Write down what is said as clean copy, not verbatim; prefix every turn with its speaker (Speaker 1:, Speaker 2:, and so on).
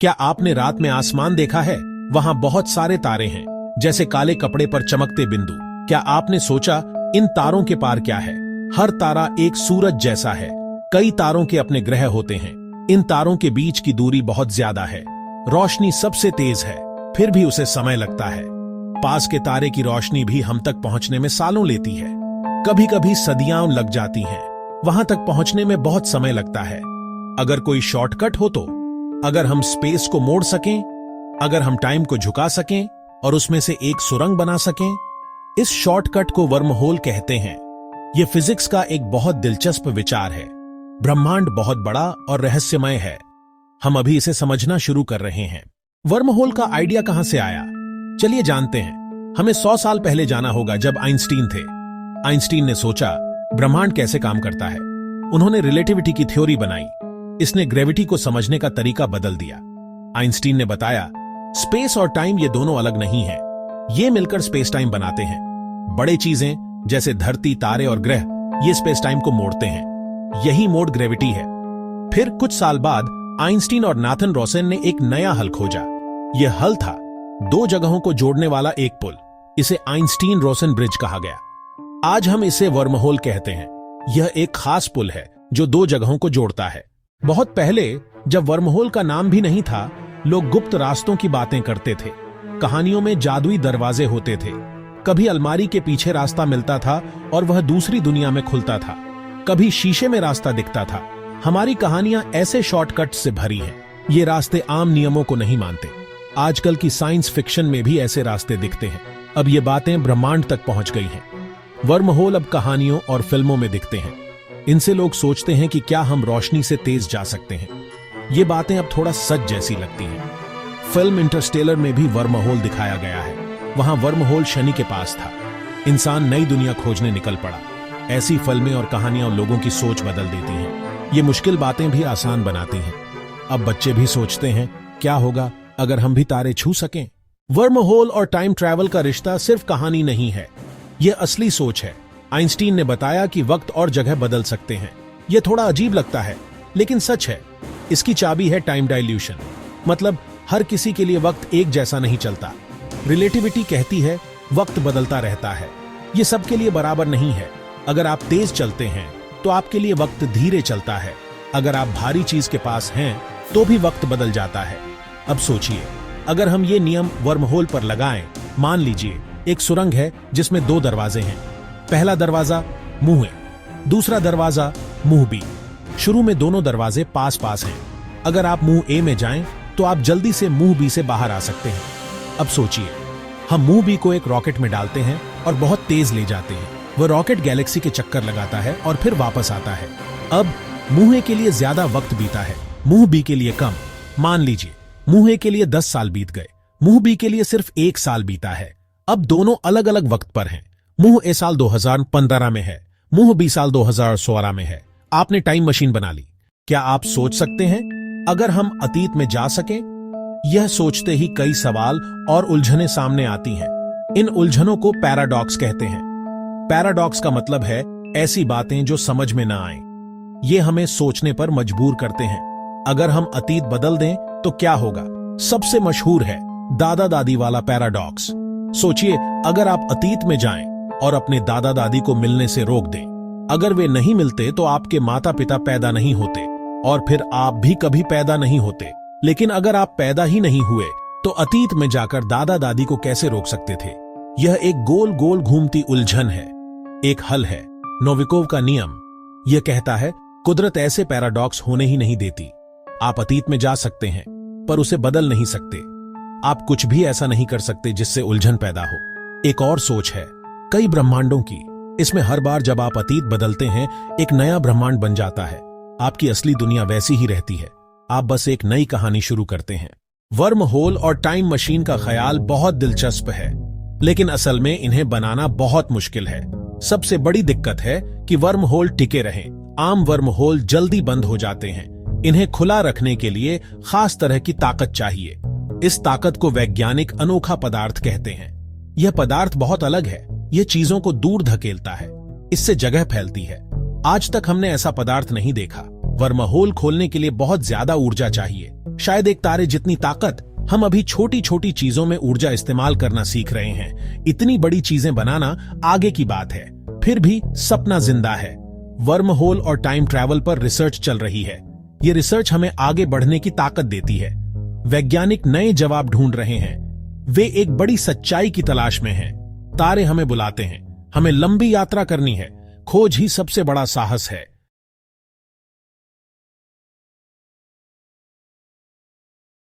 Speaker 1: क्या आपने रात में आसमान देखा है? वहां बहुत सारे तारे हैं, जैसे काले कपड़े पर चमकते बिंदु। क्या आपने सोचा इन तारों के पार क्या है? हर तारा एक सूरज जैसा है। कई तारों के अपने ग्रह होते हैं। इन तारों के बीच की दूरी बहुत ज्यादा है। रोशनी सबसे तेज है, फिर भी उसे समय लगता है। पास के तारे की रोशनी भी हम तक पहुंचने में सालों लेती है। कभी कभी सदियां लग जाती हैं। वहां तक पहुंचने में बहुत समय लगता है। अगर कोई शॉर्टकट हो तो, अगर हम स्पेस को मोड़ सकें, अगर हम टाइम को झुका सकें और उसमें से एक सुरंग बना सकें, इस शॉर्टकट को वर्महोल कहते हैं। यह फिजिक्स का एक बहुत दिलचस्प विचार है। ब्रह्मांड बहुत बड़ा और रहस्यमय है। हम अभी इसे समझना शुरू कर रहे हैं। वर्महोल का आइडिया कहां से आया? चलिए जानते हैं। हमें 100 साल पहले जाना होगा, जब आइंस्टीन थे। आइंस्टीन ने सोचा ब्रह्मांड कैसे काम करता है। उन्होंने रिलेटिविटी की थ्योरी बनाई। इसने ग्रेविटी को समझने का तरीका बदल दिया। आइंस्टीन ने बताया स्पेस और टाइम ये दोनों अलग नहीं है, ये मिलकर स्पेस टाइम बनाते हैं। बड़े चीजें जैसे धरती, तारे और ग्रह ये स्पेस टाइम को मोड़ते हैं। यही मोड ग्रेविटी है। फिर कुछ साल बाद आइंस्टीन और नाथन रॉसन ने एक नया हल खोजा। यह हल था 2 जगहों को जोड़ने वाला एक पुल। इसे आइंस्टीन रॉसन ब्रिज कहा गया। आज हम इसे वर्महोल कहते हैं। यह एक खास पुल है जो 2 जगहों को जोड़ता है। बहुत पहले, जब वर्महोल का नाम भी नहीं था, लोग गुप्त रास्तों की बातें करते थे। कहानियों में जादुई दरवाजे होते थे। कभी अलमारी के पीछे रास्ता मिलता था और वह दूसरी दुनिया में खुलता था। कभी शीशे में रास्ता दिखता था। हमारी कहानियां ऐसे शॉर्टकट से भरी हैं। ये रास्ते आम नियमों को नहीं मानते। आजकल की साइंस फिक्शन में भी ऐसे रास्ते दिखते हैं। अब ये बातें ब्रह्मांड तक पहुंच गई हैं। वर्महोल अब कहानियों और फिल्मों में दिखते हैं। इनसे लोग सोचते हैं कि क्या हम रोशनी से तेज जा सकते हैं। ये बातें अब थोड़ा सच जैसी लगती हैं। फिल्म इंटरस्टेलर में भी वर्महोल दिखाया गया है। वहां वर्महोल शनि के पास था। इंसान नई दुनिया खोजने निकल पड़ा। ऐसी फिल्में और कहानियां लोगों की सोच बदल देती हैं। ये मुश्किल बातें भी आसान बनाती हैं। अब बच्चे भी सोचते हैं क्या होगा अगर हम भी तारे छू सकें। वर्महोल और टाइम ट्रैवल का रिश्ता सिर्फ कहानी नहीं है, यह असली सोच है। आइंस्टीन ने बताया कि वक्त और जगह बदल सकते हैं। यह थोड़ा अजीब लगता है, लेकिन सच है। इसकी चाबी है टाइम डाइल्यूशन, मतलब हर किसी के लिए वक्त एक जैसा नहीं चलता। रिलेटिविटी कहती है वक्त बदलता रहता है। यह सबके लिए बराबर नहीं है। अगर आप तेज चलते हैं तो आपके लिए वक्त धीरे चलता है। अगर आप भारी चीज के पास हैं तो भी वक्त बदल जाता है। अब सोचिए, अगर हम ये नियम वर्महोल पर लगाएं। मान लीजिए एक सुरंग है जिसमें 2 दरवाजे हैं। पहला दरवाजा मुंह ए, दूसरा दरवाजा मुंह बी। शुरू में दोनों दरवाजे पास पास हैं। अगर आप मुंह ए में जाएं तो आप जल्दी से मुंह बी से बाहर आ सकते हैं। अब सोचिए, हम मुंह बी को एक रॉकेट में डालते हैं और बहुत तेज ले जाते हैं। वह रॉकेट गैलेक्सी के चक्कर लगाता है और फिर वापस आता है। अब मुंह ए के लिए ज्यादा वक्त बीता है, मुंह बी के लिए कम। मान लीजिए मुंह ए के लिए 10 साल बीत गए, मुंह बी के लिए सिर्फ 1 साल बीता है। अब दोनों अलग अलग वक्त पर हैं। मुंह ए साल 2015 में है, मुंह बी साल 2016 में है। आपने टाइम मशीन बना ली। क्या आप सोच सकते हैं अगर हम अतीत में जा सकें? यह सोचते ही कई सवाल और उलझनें सामने आती हैं। इन उलझनों को पैराडॉक्स कहते हैं। पैराडॉक्स का मतलब है ऐसी बातें जो समझ में ना आए। ये हमें सोचने पर मजबूर करते हैं। अगर हम अतीत बदल दें तो क्या होगा? सबसे मशहूर है दादा दादी वाला पैराडॉक्स। सोचिए, अगर आप अतीत में जाएं और अपने दादा दादी को मिलने से रोक दें, अगर वे नहीं मिलते तो आपके माता पिता पैदा नहीं होते और फिर आप भी कभी पैदा नहीं होते। लेकिन अगर आप पैदा ही नहीं हुए तो अतीत में जाकर दादा दादी को कैसे रोक सकते थे? यह एक गोल गोल घूमती उलझन है। एक हल है, नोविकोव का नियम। यह कहता है कुदरत ऐसे पैराडॉक्स होने ही नहीं देती। आप अतीत में जा सकते हैं पर उसे बदल नहीं सकते। आप कुछ भी ऐसा नहीं कर सकते जिससे उलझन पैदा हो। एक और सोच है कई ब्रह्मांडों की। इसमें हर बार जब आप अतीत बदलते हैं एक नया ब्रह्मांड बन जाता है। आपकी असली दुनिया वैसी ही रहती है, आप बस एक नई कहानी शुरू करते हैं। वर्महोल और टाइम मशीन का ख्याल बहुत दिलचस्प है, लेकिन असल में इन्हें बनाना बहुत मुश्किल है। सबसे बड़ी दिक्कत है कि वर्महोल टिके रहें। आम वर्महोल जल्दी बंद हो जाते हैं। इन्हें खुला रखने के लिए खास तरह की ताकत चाहिए। इस ताकत को वैज्ञानिक अनोखा पदार्थ कहते हैं। यह पदार्थ बहुत अलग है। यह चीजों को दूर धकेलता है, इससे जगह फैलती है। आज तक हमने ऐसा पदार्थ नहीं देखा। वर्महोल खोलने के लिए बहुत ज्यादा ऊर्जा चाहिए। शायद एक तारे जितनी ताकत। हम अभी छोटी छोटी चीजों में ऊर्जा इस्तेमाल करना सीख रहे हैं। इतनी बड़ी चीजें बनाना आगे की बात है। फिर भी सपना जिंदा है। वर्म होल और टाइम ट्रैवल पर रिसर्च चल रही है। ये रिसर्च हमें आगे बढ़ने की ताकत देती है। वैज्ञानिक नए जवाब ढूंढ रहे हैं। वे एक बड़ी सच्चाई की तलाश में हैं। तारे हमें बुलाते हैं। हमें लंबी यात्रा करनी है। खोज ही सबसे बड़ा साहस है।